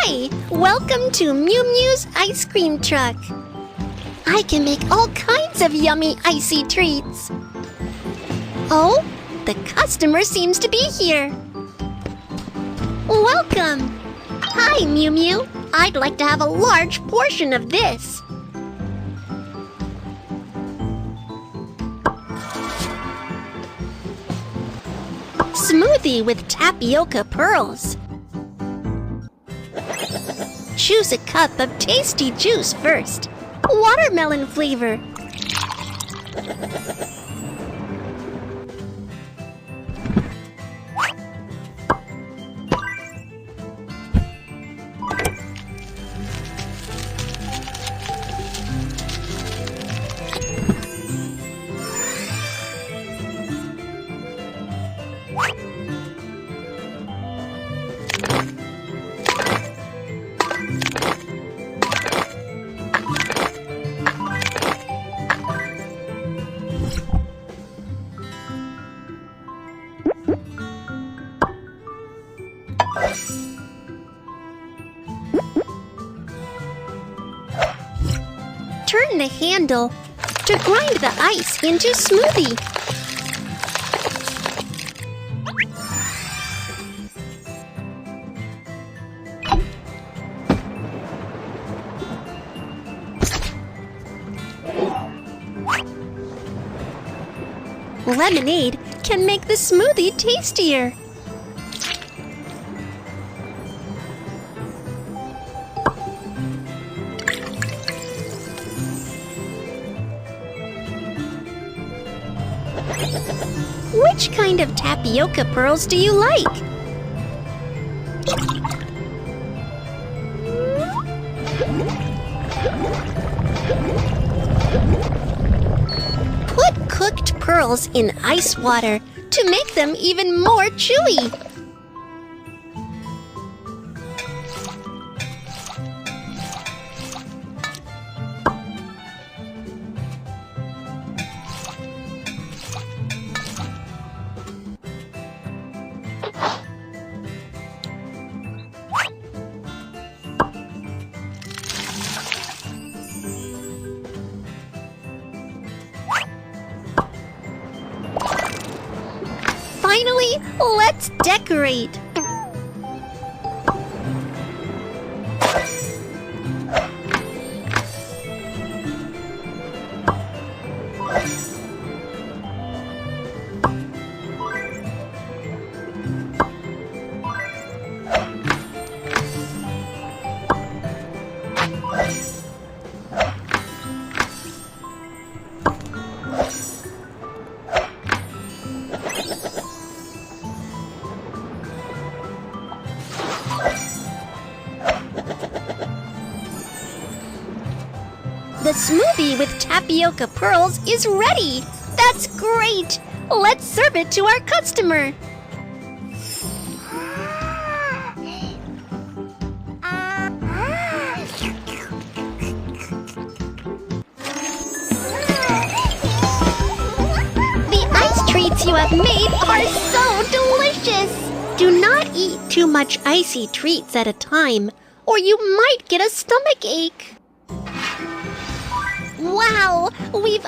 Hi! Welcome to Mew Mew's ice cream truck. I can make all kinds of yummy icy treats. Oh, the customer seems to be here. Welcome! Hi, Mew Mew. I'd like to have a large portion of this. Smoothie with tapioca pearls. Choose a cup of tasty juice first. Watermelon flavor. Turn the handle to grind the ice into smoothie. Lemonade can make the smoothie tastier. Which kind of tapioca pearls do you like? Put cooked pearls in ice water to make them even more chewy. Finally, let's decorate. The smoothie with tapioca pearls is ready! That's great! Let's serve it to our customer! The ice treats you have made are so delicious! Do not eat too much icy treats at a time, or you might get a stomach ache. Wow, we've